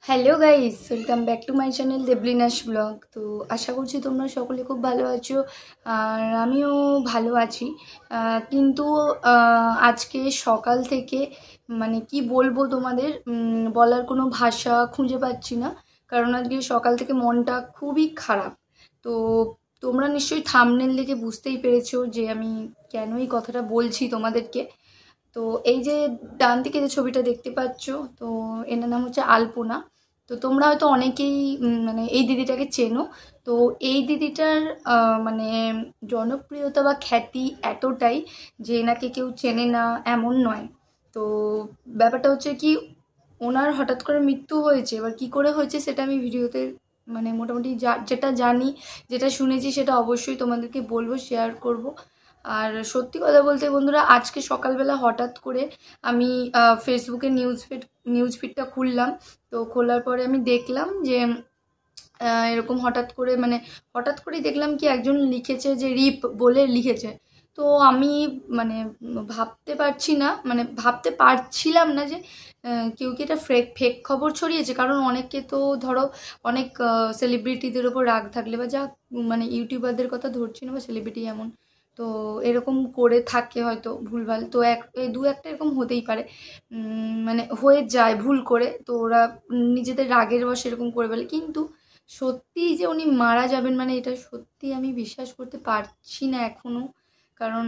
Hello guys, welcome back to my channel দেবলিনাস blog. তো আশা করছি তোমরা সকলে খুব ভালো আছো, আর আমিও ভালো আছি। কিন্তু আজকে সকাল থেকে মানে কি বলবো তোমাদের, বলার কোনো ভাষা খুঁজে পাচ্ছি না। কারণ আজকে সকাল থেকে মনটা খুবই খারাপ। তো তোমরা নিশ্চয়ই থাম্বনেল দেখে বুঝতেই পেরেছো যে আমি কেন এই কথাটা বলছি তোমাদেরকে। তো এই যে ডান দিকে যে ছবিটা দেখতে পাচ্ছ, তো এনার নাম হচ্ছে আলপনা। তো তোমরা হয়তো অনেকেই মানে এই দিদিটাকে চেনো। তো এই দিদিটার মানে জনপ্রিয়তা বা খ্যাতি এতটাই যে এনাকে কেউ চেনে না এমন নয়। তো ব্যাপারটা হচ্ছে কি, ওনার হঠাৎ করে মৃত্যু হয়েছে। এবার কি করে হয়েছে সেটা আমি ভিডিওতে মানে মোটামুটি যেটা জানি, যেটা শুনেছি সেটা অবশ্যই তোমাদেরকে বলবো, শেয়ার করব। আর সত্যি কথা বলতে বন্ধুরা, আজকে সকালবেলা হঠাৎ করে আমি ফেসবুকে নিউজ ফিডটা খুললাম। তো খোলার পরে আমি দেখলাম যে এরকম হঠাৎ করেই দেখলাম কি একজন লিখেছে যে রিপ বলে লিখেছে। তো আমি মানে ভাবতে পারছিলাম না যে কেউ কি এটা ফেক ফেক খবর ছড়িয়েছে। কারণ অনেকে তো ধরো অনেক সেলিব্রিটিদের ওপর রাগ থাকলে বা যা মানে ইউটিউবারদের কথা ধরছি না, বা সেলিব্রিটি এমন তো এরকম করে থাকে হয়তো ভুলভাল। তো দু একটা এরকম হতেই পারে, মানে হয়ে যায় ভুল করে। তো ওরা নিজেদের রাগের বশে এরকম করে ফেলে। কিন্তু সত্যিই যে উনি মারা যাবেন, মানে এটা সত্যি আমি বিশ্বাস করতে পারছি না এখনও। কারণ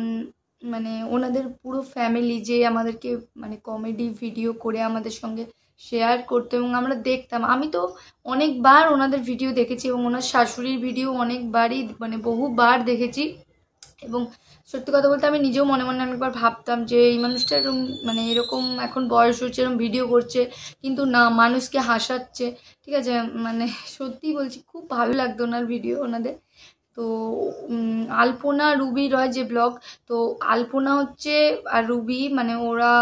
মানে ওনাদের পুরো ফ্যামিলি যে আমাদেরকে মানে কমেডি ভিডিও করে আমাদের সঙ্গে শেয়ার করতো এবং আমরা দেখতাম। আমি তো অনেকবার ওনাদের ভিডিও দেখেছি এবং ওনার শাশুড়ির ভিডিও অনেকবারই মানে বহুবার দেখেছি। এবং সত্যি কথা বলতে আমি নিজেও মনে মনে অনেকবার ভাবতাম যে এই মানুষটা এরকম মানে এরকম এখন বয়স হচ্ছে, এরকম ভিডিও করছে কিন্তু না, মানুষকে হাসাচ্ছে। ঠিক আছে, মানে সত্যিই বলছি খুব ভালো লাগতো ওনার ভিডিও ওনাদের। তো আলপনা রুবি রয় যে ব্লগ, তো আলপনা হচ্ছে আর রুবি মানে ওরা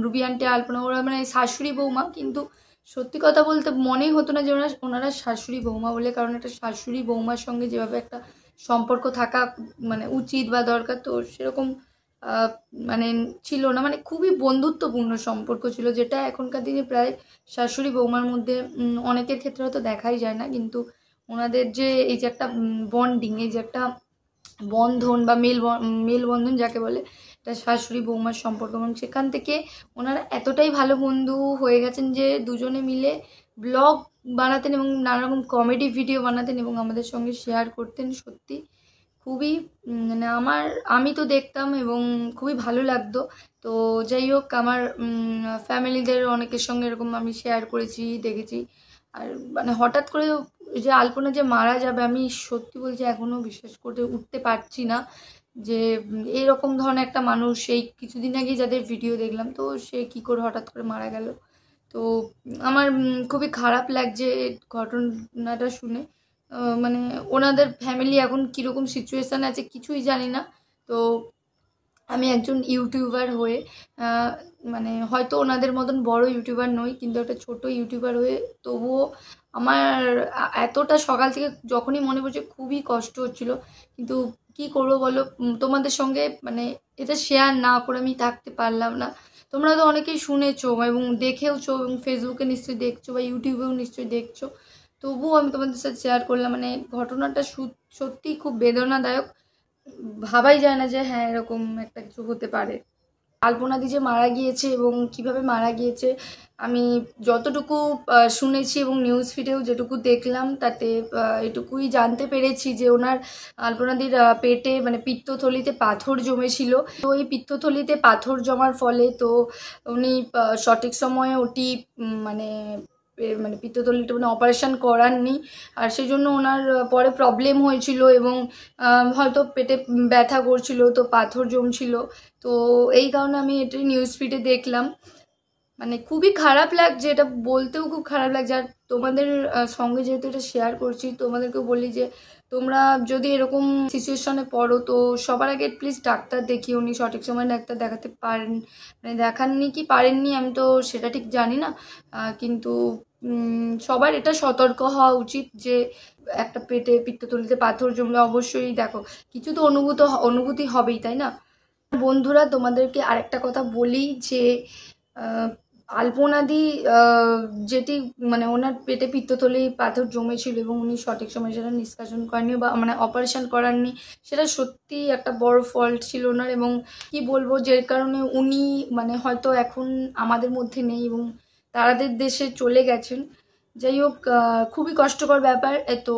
রুবি আন্টি আলপনা ওরা মানে শাশুড়ি বৌমা। কিন্তু সত্যি কথা বলতে মনেই হতো না যে ওনারা শাশুড়ি বৌমা বলে। কারণ একটা শাশুড়ি বৌমার সঙ্গে যেভাবে একটা সম্পর্ক থাকা মানে উচিত বা দরকার, তো সেরকম আহ, মানে ছিল না। মানে খুবই বন্ধুত্বপূর্ণ সম্পর্ক ছিল, যেটা এখনকার দিনে প্রায় শাশুড়ি বৌমার মধ্যে অনেকের ক্ষেত্রে হয়তো দেখাই যায় না। কিন্তু ওনাদের যে এই যে একটা বন্ডিং, এই যে একটা বন্ধন বা মেলবন্ধন যাকে বলে, এটা শাশুড়ি বৌমার সম্পর্ক। এবং সেখান থেকে ওনারা এতটাই ভালো বন্ধু হয়ে গেছেন যে দুজনে মিলে ব্লগ বানাতেন এবং নানা রকম কমেডি ভিডিও বানাতেন এবং আমাদের সঙ্গে শেয়ার করতেন। সত্যি খুবই মানে আমি তো দেখতাম এবং খুবই ভালো লাগতো। তো যাই হোক, আমার ফ্যামিলিদের অনেকের সঙ্গে এরকম আমি শেয়ার করেছি, দেখেছি। আর মানে হঠাৎ করে যে আলপনা যে মারা যাবে, আমি সত্যি বলছি এখনও বিশ্বাস করতে উঠতে পারছি না যে এরকম ধরনের একটা মানুষ। এই কিছুদিন আগে যাদের ভিডিও দেখলাম, তো সে কী করে হঠাৎ করে মারা গেল। তো আমার খুবই খারাপ লাগছে ঘটনাটা শুনে। মানে ওনাদের ফ্যামিলি এখন কীরকম সিচুয়েশান আছে কিছুই জানি না। তো আমি একজন ইউটিউবার হয়ে মানে হয়তো ওনাদের মতন বড় ইউটিউবার নই, কিন্তু একটা ছোট ইউটিউবার হয়ে তবুও আমার এতটা সকাল থেকে যখনই মনে পড়ছে খুবই কষ্ট হচ্ছিল। কিন্তু কি করবো বলো, তোমাদের সঙ্গে মানে এটা শেয়ার না করে আমি থাকতে পারলাম না। তোমরা তো অনেকেই শুনেছো এবং দেখেওছো এবং ফেসবুকে নিশ্চয়ই দেখছো বা ইউটিউবেও নিশ্চয়ই দেখছো। তবুও আমি তোমাদের সাথে শেয়ার করলাম। মানে ঘটনাটা সত্যিই খুব বেদনাদায়ক। ভাবাই যায় না যে হ্যাঁ এরকম একটা কিছু হতে পারে। আলপনাদি যে মারা গিয়েছে এবং কিভাবে মারা গিয়েছে, আমি যতটুকু শুনেছি এবং নিউজ ফিডেও যেটুকু দেখলাম তাতে এটুকুই জানতে পেরেছি যে ওনার আলপনাদির পেটে মানে পিত্তথলিতে পাথর জমেছিল। তো এই পিত্তথলিতে পাথর জমার ফলে তো উনি সঠিক সময়ে ওটি মানে মানে পিত্তথলিটা মানে অপারেশন করাননি। আর সেই জন্য ওনার পরে প্রবলেম হয়েছিল এবং হয়তো পেটে ব্যথা করছিল, তো পাথর জমছিল। তো এই কারণে আমি এটা নিউজ ফিডে দেখলাম। মানে খুবই খারাপ লাগছে, এটা বলতেও খুব খারাপ লাগছে। আর তোমাদের সঙ্গে যেহেতু এটা শেয়ার করছি, তোমাদেরকেও বলি যে তোমরা যদি এরকম সিচুয়েশনে পড়ো তো সবার আগে প্লিজ ডাক্তার দেখিয়ে। উনি সঠিক সময় ডাক্তার দেখাতে পারেন মানে দেখাননি কি পারেননি আমি তো সেটা ঠিক জানি না। কিন্তু সবার এটা সতর্ক হওয়া উচিত যে একটা পেটে পিত্তথলিতে পাথর জমলে অবশ্যই দেখো কিছু তো অনুভূতি হবেই, তাই না বন্ধুরা? তোমাদেরকে আরেকটা কথা বলি যে আলপনাদি যেটি মানে ওনার পেটে পিত্তথলি পাথর জমেছিল এবং উনি সঠিক সময়ে সেটা নিষ্কাশন করেননি বা মানে অপারেশন করাননি, সেটা সত্যি একটা বড় ফল্ট ছিল ওনার। এবং কি বলবো, যে কারণে উনি মানে হয়তো এখন আমাদের মধ্যে নেই এবং তারাদের দেশে চলে গেছেন। যাই হোক, খুবই কষ্টকর ব্যাপার। তো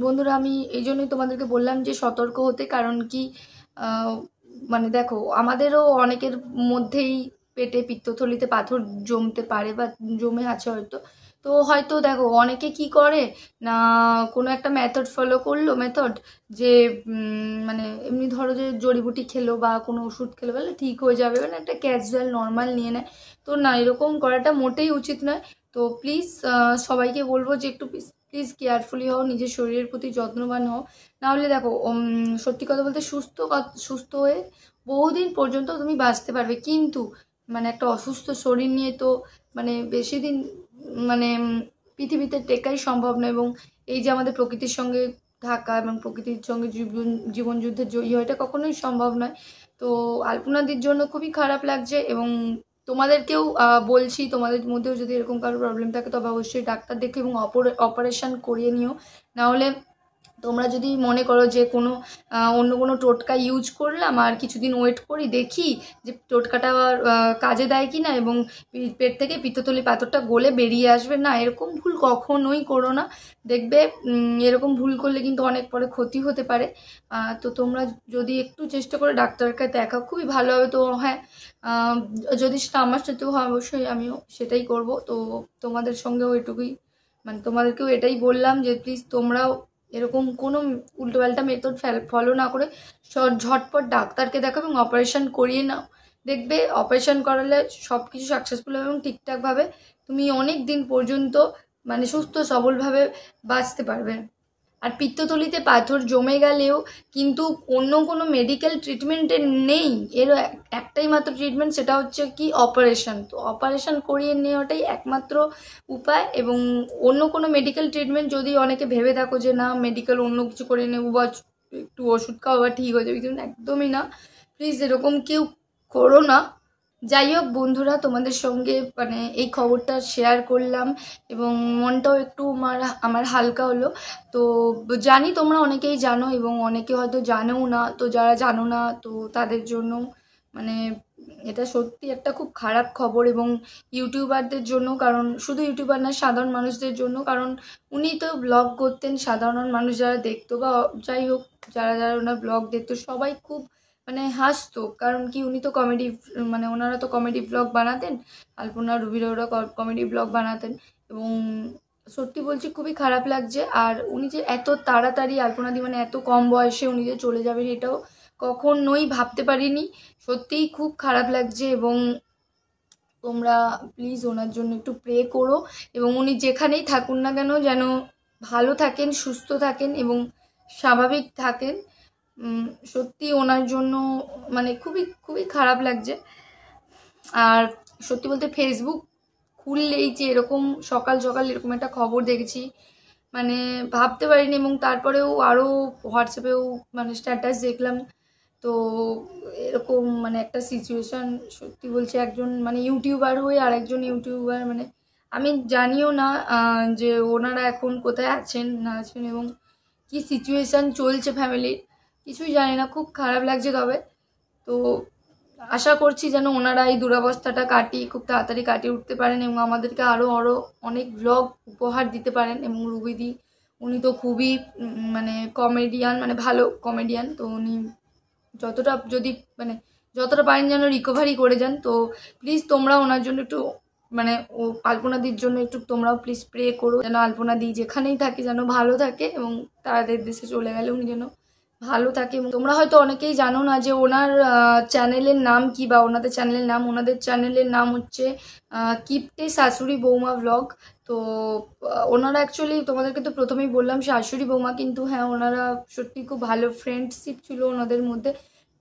বন্ধুরা, আমি এই জন্যই তোমাদেরকে বললাম যে সতর্ক হতে। কারণ কি, আহ, মানে দেখো, আমাদেরও অনেকের মধ্যেই পেটে পিত্তথলিতে পাথর জমতে পারে বা জমে আছে হয়তো। তো হয়তো দেখো অনেকে কি করে না, কোনো একটা মেথড ফলো করলো, মেথড যে মানে এমনি ধরো যে জড়িবুটি খেলো বা কোনো ওষুধ খেলো, বলে ঠিক হয়ে যাবে, মানে একটা ক্যাজুয়াল নর্মাল নিয়ে নেয়। তো না, এরকম করাটা মোটেই উচিত নয়। তো প্লিজ সবাইকে বলবো যে একটু প্লিজ কেয়ারফুলি হও, নিজের শরীরের প্রতি যত্নবান হও। নাহলে দেখো, সত্যি কথা বলতে সুস্থ হয়ে বহুদিন পর্যন্ত তুমি বাঁচতে পারবে, কিন্তু মানে একটা অসুস্থ শরীর নিয়ে তো মানে বেশি দিন মানে পৃথিবীতে টেকাই সম্ভব নয়। এবং এই যে আমাদের প্রকৃতির সঙ্গে থাকা এবং প্রকৃতির সঙ্গে জীবন যুদ্ধে জয়ী হওয়া, এটা কখনোই সম্ভব নয়। তো আলপনাদির জন্য খুবই খারাপ লাগছে। এবং তোমাদেরকেও বলছি, তোমাদের মধ্যেও যদি এরকম কারো প্রবলেম থাকে তবে অবশ্যই ডাক্তার দেখো এবং অপারেশন করিয়ে নিও। নাহলে তোমরা যদি মনে করো যে কোনো অন্য কোনো টোটকা ইউজ করলাম আর কিছুদিন ওয়েট করি, দেখি যে টোটকাটা আবার কাজে দেয় কি না এবং পেট থেকে পিত্তথলি পাথরটা গলে বেরিয়ে আসবে, না, এরকম ভুল কখনোই করো না। দেখবে এরকম ভুল করলে কিন্তু অনেক পরে ক্ষতি হতে পারে। তো তোমরা যদি একটু চেষ্টা করে ডাক্তারকে দেখাও, খুবই ভালো হবে। তো হ্যাঁ, যদি সেটা আমার সাথেও হয় অবশ্যই আমিও সেটাই করব। তো তোমাদের সঙ্গেও এটুকুই, মানে তোমাদেরকেও এটাই বললাম যে প্লিজ তোমরাও এরকম কোনো উল্টোপাল্টা মেথড ফলো না করে ঝটপট ডাক্তারকে দেখাও এবং অপারেশন করিয়ে নাও। দেখবে অপারেশন করালে সব কিছু সাকসেসফুল হবে এবং ঠিকঠাকভাবে তুমি অনেক দিন পর্যন্ত মানে সুস্থ সবলভাবে বাঁচতে পারবে। আর পিত্তথলিতে পাথর জমে গেলেও কিন্তু অন্য কোনো মেডিকেল ট্রিটমেন্টের নেই, এর একটাই মাত্র ট্রিটমেন্ট, সেটা হচ্ছে কি অপারেশন। তো অপারেশন করিয়ে নেওয়াটাই একমাত্র উপায়। এবং অন্য কোনো মেডিকেল ট্রিটমেন্ট যদি অনেকে ভেবে থাকো যে না মেডিকেল অন্য কিছু করে নেবো বা একটু ওষুধ খাওয়া বা ঠিক হয়ে যাবে, কিন্তু একদমই না। প্লিজ এরকম কেউ করো না। যাই হোক বন্ধুরা, তোমাদের সঙ্গে মানে এই খবরটা শেয়ার করলাম এবং মনটাও একটু আমার হালকা হলো। তো জানি তোমরা অনেকেই জানো এবং অনেকে হয়তো জানেও না। তো যারা জানো না তো তাদের জন্য মানে এটা সত্যি একটা খুব খারাপ খবর। এবং ইউটিউবারদের জন্য, কারণ শুধু ইউটিউবার না, সাধারণ মানুষদের জন্য। কারণ উনি তো ব্লগ করতেন, সাধারণ মানুষ যারা দেখতো বা যাই হোক যারা যারা ওনার ব্লগ দেখতো সবাই খুব মানে হাসতো। কারণ কি, উনি তো কমেডি, মানে ওনারা তো কমেডি ব্লগ বানাতেন, আলপনা রুবিরা ওরা কমেডি ব্লগ বানাতেন। এবং সত্যি বলছি খুবই খারাপ লাগছে। আর উনি যে এত তাড়াতাড়ি, আলপনাদি মানে এত কম বয়সে উনি যে চলে যাবেন, এটাও কখনোই ভাবতে পারিনি। সত্যিই খুব খারাপ লাগছে। এবং তোমরা প্লিজ ওনার জন্য একটু প্রে করো এবং উনি যেখানেই থাকুন না কেন যেন ভালো থাকেন, সুস্থ থাকেন এবং স্বাভাবিক থাকেন। সত্যি ওনার জন্য মানে খুবই খুবই খারাপ লাগছে। আর সত্যি বলতে ফেসবুক খুললেই যে এরকম সকাল সকাল এরকম একটা খবর দেখেছি, মানে ভাবতে পারিনি। এবং তারপরেও আরও হোয়াটসঅ্যাপেও মানে স্ট্যাটাস দেখলাম। তো এরকম মানে একটা সিচুয়েশান, সত্যি বলছি একজন মানে ইউটিউবার হয়ে আর একজন ইউটিউবার মানে আমি জানিও না যে ওনারা এখন কোথায় আছেন না আছেন এবং কী সিচুয়েশান চলছে ফ্যামিলির, কিছুই জানি না। খুব খারাপ লাগছে। তবে তো আশা করছি যেন ওনারা এই দুরবস্থাটা খুব তাড়াতাড়ি কাটিয়ে উঠতে পারেন এবং আমাদেরকে আরও আরও অনেক ব্লগ উপহার দিতে পারেন। এবং রুবিদি, উনি তো খুবই মানে কমেডিয়ান, মানে ভালো কমেডিয়ান। তো উনি যতটা যদি মানে যতটা পারেন যেন রিকভারি করে যান। তো প্লিজ তোমরা ওনার জন্য একটু মানে ও আলপনাদির জন্য একটু তোমরাও প্লিজ প্রে করো যেন আলপনাদি যেখানেই থাকে যেন ভালো থাকে এবং তাদের দেশে চলে গেলে উনি যেন ভালো থাকে। এবং তোমরা হয়তো অনেকেই জানো না যে ওনার চ্যানেলের নাম কি বা ওনাদের চ্যানেলের নাম হচ্ছে কিপ্টে শাশুড়ি বৌমা ব্লগ। তো ওনারা অ্যাকচুয়ালি তোমাদেরকে তো প্রথমেই বললাম শাশুড়ি বৌমা, কিন্তু হ্যাঁ ওনারা সত্যি খুব ভালো ফ্রেন্ডশিপ ছিল ওনাদের মধ্যে।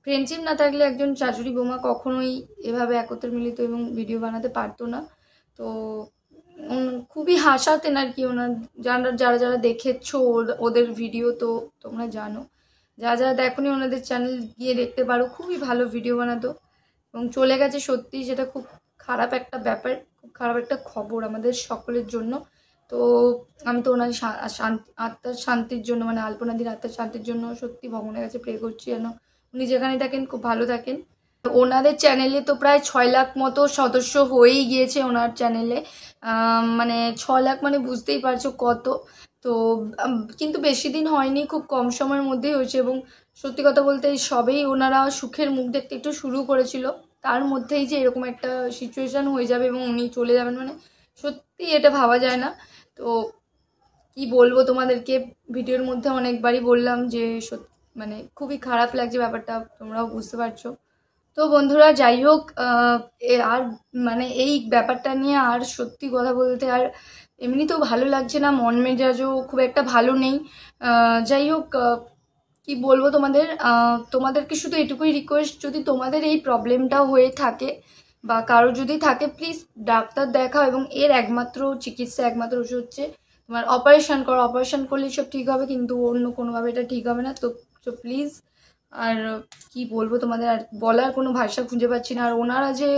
ফ্রেন্ডশিপ না থাকলে একজন শাশুড়ি বৌমা কখনোই এভাবে একত্রে মিলিত এবং ভিডিও বানাতে পারতো না। তো খুবই হাসাতেন আর কি ওনার, যারা যারা যারা দেখেছো ওদের ভিডিও তো তোমরা জানো। যারা যারা দেখোনি ওনাদের চ্যানেল গিয়ে দেখতে পারো, খুবই ভালো ভিডিও বানাতো এবং চলে গেছে সত্যি, যেটা খুব খারাপ একটা ব্যাপার। খারাপ একটা খবর আমাদের সকলের জন্য। তো আমি তো ওনার আত্মার শান্তির জন্য, মানে আলপনাদির আত্মার শান্তির জন্য সত্যি ভগবানের কাছে প্রে করছি যেন উনি যেখানে থাকেন খুব ভালো থাকেন। ওনাদের চ্যানেলে তো প্রায় 6 লাখ মতো সদস্য হয়েই গিয়েছে ওনার চ্যানেলে। মানে 6 লাখ মানে বুঝতেই পারছো কত। তো কিন্তু বেশি দিন হয়নি, খুব কম সময়ের মধ্যেই হয়েছে। এবং সত্যি কথা বলতে সবেই ওনারা সুখের মুখ দেখতে একটু শুরু করেছিল, তার মধ্যেই যে এরকম একটা সিচুয়েশান হয়ে যাবে এবং উনি চলে যাবেন, মানে সত্যি এটা ভাবা যায় না। তো কি বলবো তোমাদেরকে, ভিডিওর মধ্যে অনেকবারই বললাম যে মানে খুবই খারাপ লাগছে ব্যাপারটা, তোমরাও বুঝতে পারছো। তো বন্ধুরা যাই হোক, আর মানে এই ব্যাপারটা নিয়ে আর সত্যি কথা বলতে আর এমনিতেও ভালো লাগছে না, মন মেজাজও খুব একটা ভালো নেই। যাই হোক, কি বলবো তোমাদেরকে শুধু এটুকুই রিকোয়েস্ট, যদি তোমাদের এই প্রবলেমটা হয়ে থাকে বা কারো যদি থাকে, প্লিজ ডাক্তার দেখাও। এবং এর একমাত্র চিকিৎসা, একমাত্র ওষুধ হচ্ছে তোমার অপারেশন করো। অপারেশন করলে সব ঠিক হবে, কিন্তু অন্য কোনোভাবে এটা ঠিক হবে না। তো প্লিজ, আর কি বলবো তোমাদের, আর বলার কোনো ভাষা খুঁজে পাচ্ছি না। আর ওনারা যে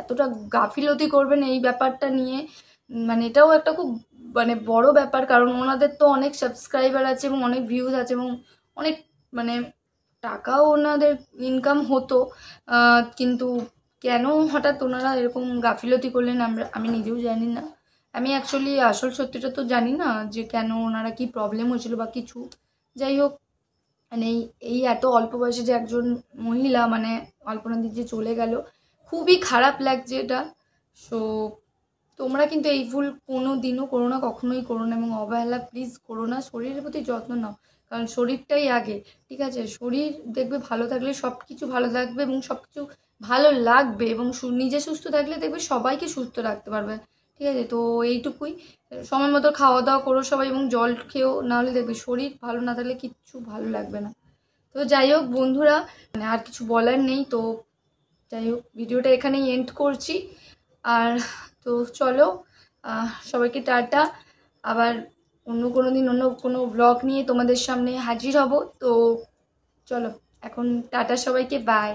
এতটা গাফিলতি করবেন এই ব্যাপারটা নিয়ে, মানে এটাও একটা খুব মানে বড় ব্যাপার, কারণ ওনাদের তো অনেক সাবস্ক্রাইবার আছে এবং অনেক ভিউজ আছে এবং অনেক মানে টাকাও ওনাদের ইনকাম হতো। কিন্তু কেন হঠাৎ ওনারা এরকম গাফিলতি করলেন আমি নিজেও জানি না। আমি অ্যাকচুয়ালি আসল সত্যিটা তো জানি না যে কেন ওনারা কি প্রবলেম হয়েছিল বা কিছু। যাই হোক, মানে এই এত অল্প বয়সে যে একজন মহিলা, মানে অল্পনাদি যে চলে গেল, খুবই খারাপ লাগছে এটা। সো তোমরা কিন্তু এই ভুল কোনো দিনও করো না, কখনোই করো না, এবং অবহেলা প্লিজ করো না। শরীরের প্রতি যত্ন নাও, কারণ শরীরটাই আগে, ঠিক আছে? শরীর দেখবে ভালো থাকলে সব কিছু ভালো থাকবে এবং সব কিছু ভালো লাগবে, এবং নিজে সুস্থ থাকলে দেখবে সবাইকে সুস্থ রাখতে পারবে, ঠিক আছে? তো এইটুকুই, সময় মতো খাওয়া দাওয়া করো সবাই, এবং জল খেয়েও, নাহলে দেখবে শরীর ভালো না থাকলে কিচ্ছু ভালো লাগবে না। তো যাই হোক বন্ধুরা, মানে আর কিছু বলার নেই। তো যাই হোক, ভিডিওটা এখানেই এন্ড করছি। আর তো চলো, সবাইকে টাটা। আবার অন্য কোনো দিন অন্য কোনো ব্লগ নিয়ে তোমাদের সামনে হাজির হব। তো চলো এখন টাটা সবাইকে, বাই।